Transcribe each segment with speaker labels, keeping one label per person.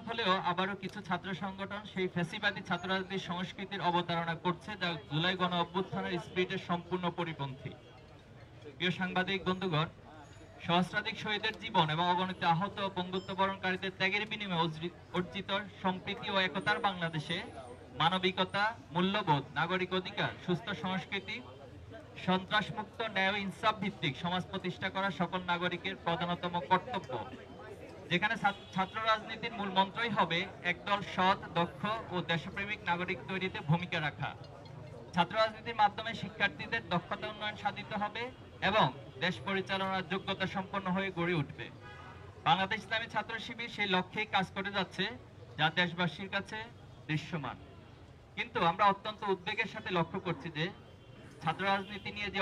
Speaker 1: দুঃখজনক হলেও আবারও কিছু ছাত্র সংগঠন সেই ফ্যাসিবাদী ছাত্র রাজনীতির সংস্কৃতির অবতারণা করছে, যা জুলাই গণ অভ্যুত্থানের স্পিরিটের সম্পূর্ণ পরিপন্থী। প্রিয় সাংবাদিক বন্ধুগণ, সহস্রাধিক শহীদের জীবন এবং অগণিত আহত ও পঙ্গুত্ব বরণকারীদের ত্যাগের বিনিময়ে অর্জিত সম্প্রীতি ও একতার বাংলাদেশে মানবিকতা, মূল্যবোধ, নাগরিক অধিকার, সুস্থ সংস্কৃতি, সন্ত্রাসমুক্ত, ন্যায় ও ইনসাফ ভিত্তিক সমাজ প্রতিষ্ঠা করা সকল নাগরিকের প্রধানতম কর্তব্য। যেখানে ছাত্র রাজনীতির মূল মন্ত্রই হবে একদল সৎ, দক্ষ ও দেশপ্রেমিক নাগরিক তৈরিতে ভূমিকা রাখা। ছাত্র রাজনীতির মাধ্যমে শিক্ষার্থীদের দক্ষতা উন্নয়ন সাধিত হবে এবং দেশ পরিচালনার যোগ্যতা সম্পন্ন হয়ে গড়ে উঠবে। বাংলাদেশ ইসলামী ছাত্র শিবির সেই লক্ষ্যেই কাজ করে যাচ্ছে, যা দেশবাসীর কাছে দৃশ্যমান। কিন্তু আমরা অত্যন্ত উদ্বেগের সাথে লক্ষ্য করছি যে ছাত্র রাজনীতি নিয়ে যে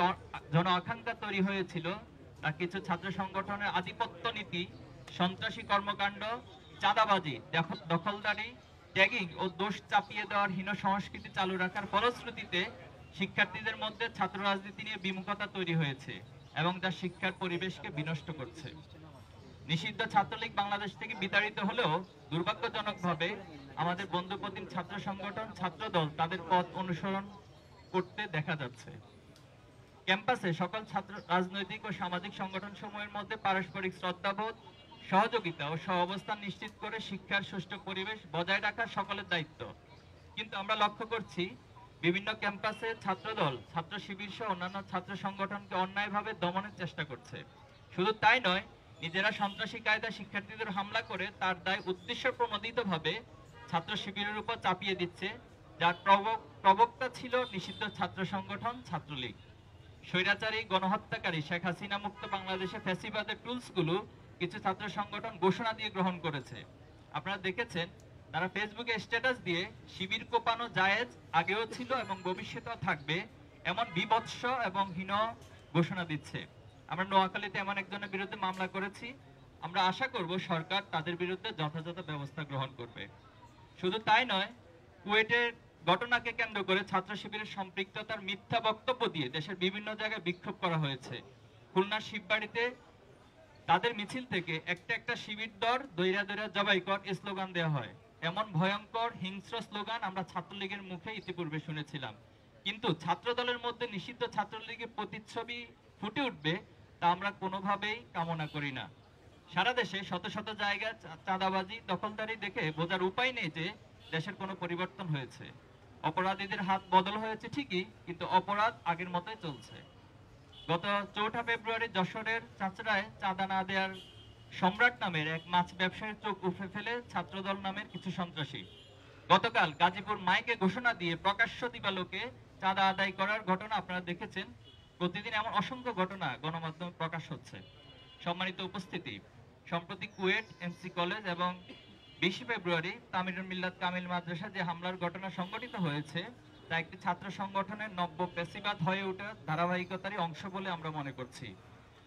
Speaker 1: জন আকাঙ্ক্ষা তৈরি হয়েছিল, তা কিছু ছাত্র সংগঠনের আধিপত্য নীতি, সন্ত্রাসী কর্মকাণ্ড, চাঁদাবাজি, দখলদারি, ট্যাগিং ও দোষ চাপিয়ে দেওয়ার হীন সংস্কৃতি চালু রাখার ফলশ্রুতিতে শিক্ষার্থীদের মধ্যে ছাত্র রাজনীতি নিয়ে বিমুখতা তৈরি হয়েছে এবং যা শিক্ষার পরিবেশকে বিনষ্ট করছে। নিষিদ্ধ ছাত্রলীগ বাংলাদেশ থেকে বিতাড়িত হলেও দুর্ভাগ্যজনকভাবে আমাদের বন্ধুপ্রতিম ছাত্র সংগঠন, ছাত্রদল তাদের পথ অনুসরণ করতে দেখা যাচ্ছে। ক্যাম্পাসে সকল ছাত্র রাজনৈতিক ও সামাজিক সংগঠন সমূহের মধ্যে পারস্পরিক শ্রদ্ধাবোধ, সহযোগিতা ও সহাবস্থান নিশ্চিত করে শিক্ষার সুষ্ঠু পরিবেশ বজায় রাখা সকলের দায়িত্ব। কিন্তু আমরা লক্ষ্য করছি বিভিন্ন ক্যাম্পাসে ছাত্রদল, ছাত্র শিবির সহ অন্যান্য ছাত্র সংগঠনকে অন্যায়ভাবে দমনের চেষ্টা করছে। শুধু তাই নয়, নিজেরা সন্ত্রাসী কায়দায় শিক্ষার্থীদের হামলা করে তার দায় উদ্দেশ্য প্রণোদিতভাবে ছাত্র শিবিরের উপর চাপিয়ে দিচ্ছে, যার প্রবক্তা ছিল নিষিদ্ধ ছাত্র সংগঠন ছাত্রলীগ। স্বৈরাচারী গণহত্যাকারী শেখ হাসিনা মুক্ত বাংলাদেশে ফ্যাসিবাদের টুলসগুলো কিছু ছাত্র সংগঠন ঘোষণা দিয়ে গ্রহণ করেছে। আপনারা দেখেছেন, তারা ফেসবুকে স্ট্যাটাস দিয়ে শিবির কোপানো জায়েজ, আগেও ছিল এবং ভবিষ্যতেও থাকবে, এমন বিভৎস এবং হীন ঘোষণা দিচ্ছে। আমরা নোয়াখালীতে এমন একজনের বিরুদ্ধে মামলা করেছি। আমরা আশা করব সরকার তাদের বিরুদ্ধে যথাযথ ব্যবস্থা গ্রহণ করবে। শুধু তাই নয়, কুয়েটের ঘটনাকে কেন্দ্র করে ছাত্র শিবিরের সম্পৃক্ততার মিথ্যা বক্তব্য দিয়ে দেশের বিভিন্ন জায়গায় বিক্ষোভ করা হয়েছে। খুলনার শিববাড়িতে তাদের মিছিল থেকে একটা একটা শিবির দর দৈরা দৈরা জবাই কর স্লোগান দেওয়া হয়। এমন ভয়ঙ্কর হিংস্র স্লোগান আমরা ছাত্রলীগের মুখে ইতিপূর্বে শুনেছিলাম। কিন্তু ছাত্র দলের মধ্যে নিষিদ্ধ ছাত্রলীগের প্রতিচ্ছবি ফুটে উঠবে, তা আমরা কোনোভাবেই কামনা করি না। সারা দেশে শত শত জায়গায় চাঁদাবাজি, দখলদারি দেখে বোঝার উপায় নেই যে দেশের কোনো পরিবর্তন হয়েছে। অপরাধীদের হাত বদল হয়েছে ঠিকই, কিন্তু অপরাধ আগের মতোই চলছে। গত 4 ফেব্রুয়ারি যশোরের চাঁচড়ায় চাঁদা না দেওয়ার সম্রাট নামের এক মাছ ব্যবসায়ীর চোখ উপড়ে ফেলে ছাত্রদল নামের কিছু সন্ত্রাসী গতকাল গাজীপুর মাইকে ঘোষণা দিয়ে প্রকাশ্য দিবালোকে চাঁদা আদায় করার ঘটনা আপনারা দেখেছেন। প্রতিদিন এমন অসংখ্য ঘটনা গণমাধ্যমে প্রকাশ হচ্ছে। সম্মানিত উপস্থিতি, সম্প্রতি কুয়েট এমসি কলেজ এবং 20 ফেব্রুয়ারি তামিরুল মিল্লাত কামিল মাদ্রাসা যে হামলার ঘটনা সংঘটিত হয়েছে, তা একটি ছাত্র সংগঠনের নব্য পেশিবাদ হয়ে ওঠার ধারাবাহিকতারই অংশ বলে আমরা মনে করছি।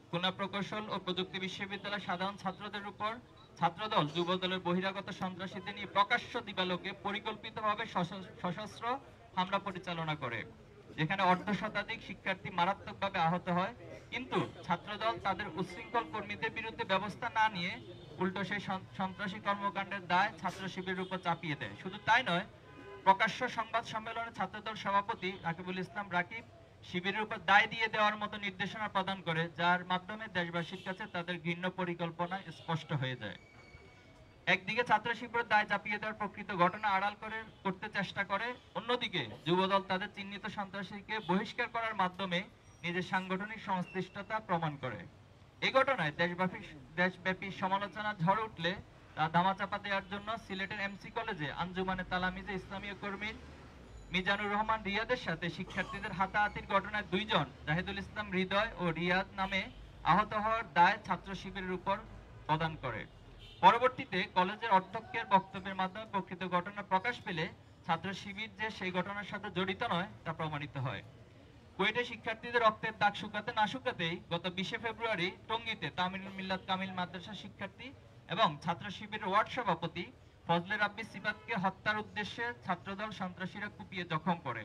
Speaker 1: খুলনা প্রকৌশল ও প্রযুক্তি বিশ্ববিদ্যালয়ের সাধারণ ছাত্রদের উপর ছাত্রদল, যুবদলের বহিরাগত সন্ত্রাসীদের নিয়ে প্রকাশ্য দিবালোকে পরিকল্পিতভাবে সশস্ত্র হামলা পরিচালনা করে, যেখানে অর্ধশতাধিক শিক্ষার্থী মারাত্মকভাবে আহত হয়। কিন্তু ছাত্রদল তাদের উচ্ছৃঙ্খল কর্মীদের বিরুদ্ধে ব্যবস্থা না নিয়ে উল্টো সেই সন্ত্রাসী কর্মকাণ্ডের দায় ছাত্র শিবিরের উপর চাপিয়ে দেয়। শুধু তাই নয়, প্রকাশ্য সংবাদ সম্মেলনে ছাত্রদল সভাপতি রাকিবুল ইসলাম রাকিব শিবিরের উপর দায় দিয়ে দেওয়ার মতো নির্দেশনা প্রদান করে, যার মাধ্যমে দেশবাসীর কাছে তাদের ঘৃণ্য পরিকল্পনা স্পষ্ট হয়ে যায়। একদিকে ছাত্র শিবিরের দায় চাপিয়ে দেওয়ার প্রকৃত ঘটনা আড়াল করতে চেষ্টা করে, অন্যদিকে যুবদল তাদের চিহ্নিত সন্ত্রাসীকে বহিষ্কার করার মাধ্যমে নিজের সাংগঠনিক সংশ্লিষ্টতা প্রমাণ করে। এই ঘটনায় দেশব্যাপী সমালোচনা ঝড় উঠলে তা ধামাচাপা দেওয়ার জন্য সিলেটের এমসি কলেজে আঞ্জুমানে তালামিজে ইসলামীয় কর্মী মিজানুর রহমান রিয়াদের সাথে শিক্ষার্থীদের হাতাহাতির ঘটনায় 2 জন, জাহিদুল ইসলাম হৃদয় ও রিয়াদ নামে আহত হওয়ার দায় ছাত্র শিবিরের উপর প্রদান করে। পরবর্তীতে কলেজের অধ্যক্ষের বক্তব্যের মাধ্যমে প্রকৃত ঘটনা প্রকাশ পেলে ছাত্র শিবির যে সেই ঘটনার সাথে জড়িত নয় তা প্রমাণিত হয়। কুয়েটে শিক্ষার্থীদের রক্তের দাগ শুকাতে না শুকাতেই গত 20 ফেব্রুয়ারি টঙ্গীতে তামিরুল মিল্লাত কামিল মাদ্রাসা শিক্ষার্থী এবং ছাত্র শিবিরের ওয়ার্ড সভাপতি ফজলে রাব্বি সিবাতকে হত্যার উদ্দেশ্যে ছাত্রদল সন্ত্রাসীরা কুপিয়ে জখম করে।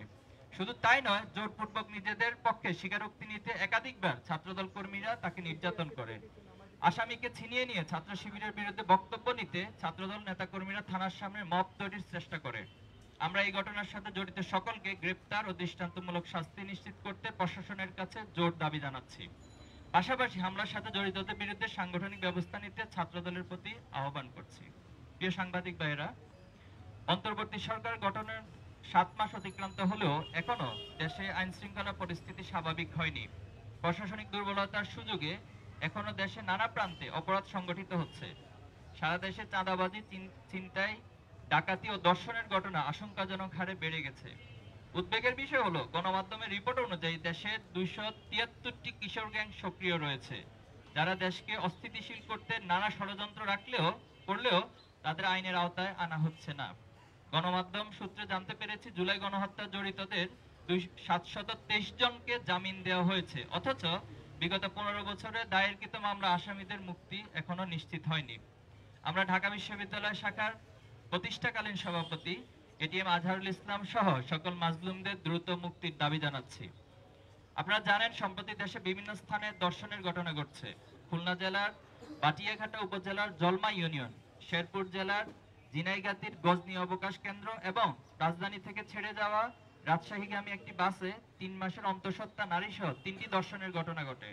Speaker 1: শুধু তাই নয়, জোরপূর্বক নিজেদের পক্ষে স্বীকারোক্তি নিতে একাধিকবার ছাত্রদল কর্মীরা তাকে নির্যাতন করে। আসামিকে ছিনিয়ে নিয়ে ছাত্র শিবিরের বিরুদ্ধে বক্তব্য নিতে ছাত্রদল নেতাকর্মীরা থানার সামনে মব তৈরির চেষ্টা করে। আমরা এই ঘটনার সাথে জড়িত সকলকে গ্রেপ্তার ও দৃষ্টান্তমূলক শাস্তি নিশ্চিত করতে প্রশাসনের কাছে জোর দাবি জানাচ্ছি। পাশাপাশি হামলার সাথে জড়িতদের বিরুদ্ধে সাংগঠনিক ব্যবস্থা নিতে ছাত্রদলের প্রতি আহ্বান করছি। প্রিয় সাংবাদিক ভাইয়েরা, অন্তর্বর্তী সরকার গঠনের 7 মাস অতিক্রান্ত হলেও এখনো দেশে আইন শৃঙ্খলা পরিস্থিতি স্বাভাবিক হয়নি। প্রশাসনিক দুর্বলতার সুযোগে এখনো দেশে নানা প্রান্তে অপরাধ সংগঠিত হচ্ছে। সারা দেশে চাঁদাবাজি, ছিনতাই, ডাকাতি ও ধর্ষণের ঘটনা আশঙ্কাজনক হারে বেড়ে গেছে। উদ্বেগের বিষয় হলো, গণমাধ্যমের রিপোর্ট অনুযায়ী দেশে 273টি কিশোর গ্যাং সক্রিয় রয়েছে, যারা দেশকে অস্থিতিশীল করতে নানা ষড়যন্ত্র করলেও তাদের আইনের আওতায় আনা হচ্ছে না। গণমাধ্যম সূত্রে জানতে পেরেছি, জুলাই গণহত্যা জড়িতদের 723 জনকে জামিন দেওয়া হয়েছে, অথচ বিগত 15 বছরে দায়েরকৃত মামলা আসামিদের মুক্তি এখনো নিশ্চিত হয়নি। আমরা ঢাকা বিশ্ববিদ্যালয় শাখার প্রতিষ্ঠাকালীন সভাপতি এটিএম আজহারুল ইসলাম সহ সকল মাজলুমদের দ্রুত মুক্তির দাবি জানাচ্ছি। আপনারা জানেন, সম্প্রতি দেশে বিভিন্ন স্থানে ধর্ষণের ঘটনা ঘটছে। খুলনা জেলার বাটিয়াঘাটা উপজেলার জলমা ইউনিয়ন, শেরপুর জেলার ঝিনাইগাতীর গজনী অবকাশ কেন্দ্র এবং রাজধানী থেকে ছেড়ে যাওয়া রাজশাহীগামী একটি বাসে 3 মাসের অন্তঃসত্ত্বা নারী সহ 3টি ধর্ষণের ঘটনা ঘটে।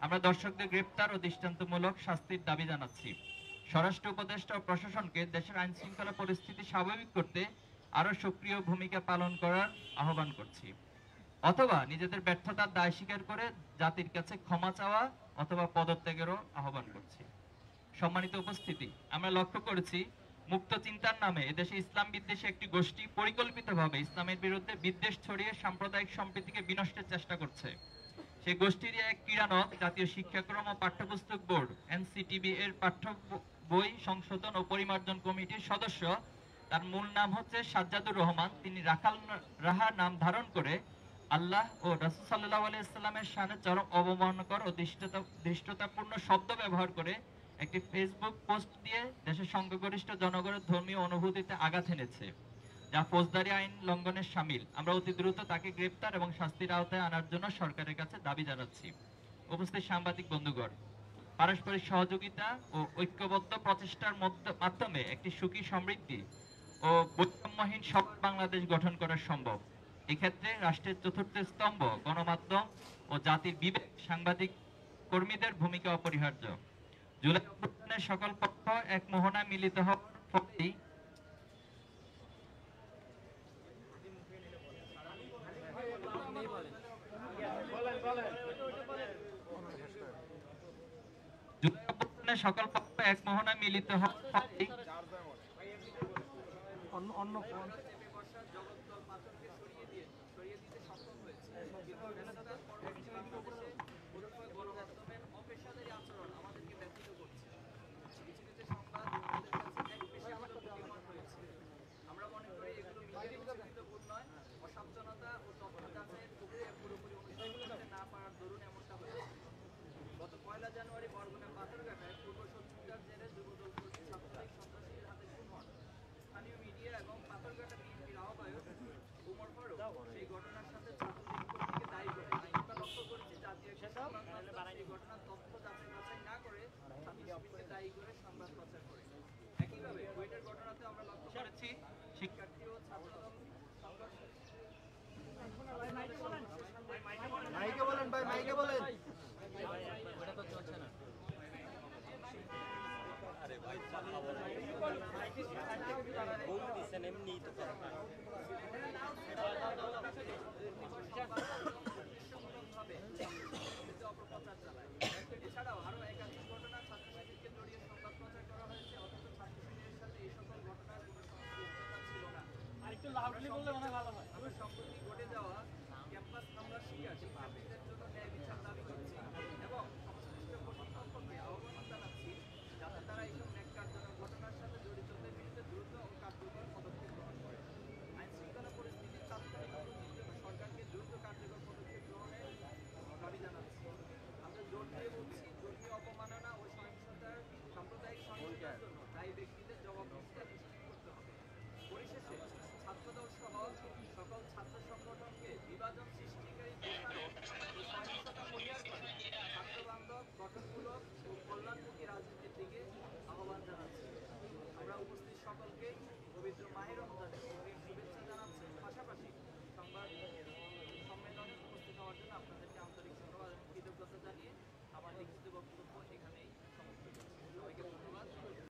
Speaker 1: আমরা দর্শকদের গ্রেপ্তার ও দৃষ্টান্তমূলক শাস্তির দাবি জানাচ্ছি। স্বরাষ্ট্র উপদেষ্টা ও প্রশাসনকে দেশের আইন শৃঙ্খলা পরিস্থিতি স্বাভাবিক করতে আরো সক্রিয় ভূমিকা পালন করার আহ্বান করছি, অথবা নিজেদের ব্যর্থতার দায় স্বীকার করে জাতির কাছে ক্ষমা চাওয়া অথবা পদত্যাগেরও আহ্বান করছি। সম্মানিত উপস্থিতি, আমরা লক্ষ্য করেছি, মুক্ত চিন্তার নামে এদেশে ইসলাম বিদ্বেষী একটি গোষ্ঠী পরিকল্পিতভাবে ইসলামের বিরুদ্ধে বিদ্বেষ ছড়িয়ে সাম্প্রদায়িক সম্প্রীতিকে বিনষ্টের চেষ্টা করছে। সেই গোষ্ঠীর এক ক্রীড়ানক জাতীয় শিক্ষাক্রম ও পাঠ্যপুস্তক বোর্ড এনসিটিবি এর পাঠ্য বই সংশোধন ও পরিমার্জন কমিটির সদস্য, তার মূল নাম হচ্ছে সাজ্জাদুর রহমান। তিনি রাহা নাম ধারণ করে আল্লাহ ও রাসূল সাল্লাল্লাহু আলাইহি ওয়াসাল্লামের শানে চরম অবমাননাকর ও ধৃষ্টতাপূর্ণ শব্দ ব্যবহার করে একটি ফেসবুক পোস্ট দিয়ে দেশের সংখ্যাগরিষ্ঠ জনগণের ধর্মীয় অনুভূতিতে আঘাত এনেছে, যা ফৌজদারি আইন লঙ্ঘনের শামিল। আমরা অতি দ্রুত তাকে গ্রেপ্তার এবং শাস্তির আওতায় আনার জন্য সরকারের কাছে দাবি জানাচ্ছি। উপস্থিত সাংবাদিক বন্ধুগণ, পারস্পরিক সহযোগিতা ও ঐক্যবদ্ধ প্রচেষ্টার মাধ্যমে একটি সুখী, সমৃদ্ধি ও বৈষম্যহীন সব বাংলাদেশ গঠন করা সম্ভব। এক্ষেত্রে রাষ্ট্রের চতুর্থ স্তম্ভ গণমাধ্যম ও জাতির বিবেক, সাংবাদিক কর্মীদের ভূমিকা অপরিহার্য। জুলাই অভ্যুত্থানের সকল পক্ষ এক মোহনায় মিলিত হওয়ার ফলেই সকল পক্ষ এক মোহনায় মিলিত হওয়ার ফলেই শিক্ষার্থী ও ছাত্র মাইকে বলেন ভাই, মাইকে বলেন। ওটা তো চলছে না। আরে ভাই বল দিছেন এমনি তো কথা। এছাড়াও আরো একাধিক ঘটনা ছাত্রছাত্রীকে জড়িয়ে সংবাদ প্রচার করা হয়েছে, অথচ ছাত্রছাত্রীদের সাথে এই সকল ঘটনার কোনো সংশ্লিষ্টতা ছিল না। আরেকটু লাউডলি বললে মনে ভালো হয়। আমরা সম্প্রতি ঘটে যাওয়া ক্যাম্পাস হামলার শিকার শিক্ষার্থীদের জন্য ন্যায় বিচার দাবি করছি এবং সংশ্লিষ্ট কর্তৃপক্ষকে আহ্বান জানাচ্ছি, যাতে তারা এইসব ন্যাক্কারজনক ঘটনার সাথে জড়িতদের বিরুদ্ধে দ্রুত ও কার্যকর পদক্ষেপ গ্রহণ করে। আইন শৃঙ্খলা পরিস্থিতির তাৎক্ষণিক উন্নতির জন্য সরকারকে দ্রুত কার্যকর পদক্ষেপ গ্রহণের দাবি জানাচ্ছি। আমরা জোর দিয়ে বলছি, ধর্মীয় অপমাননা ও সহিংসতার, সাম্প্রদায়িক সহিংসতার জন্য দায়ী ব্যক্তিদের জবাবদিহিতা নিশ্চিত করতে হবে। পরিশেষে ছাত্রদল সহ সকল ছাত্র সংগঠনকে বিভাজন সৃষ্টিকারী
Speaker 2: সকলকেই পবিত্র মাহে রমজানের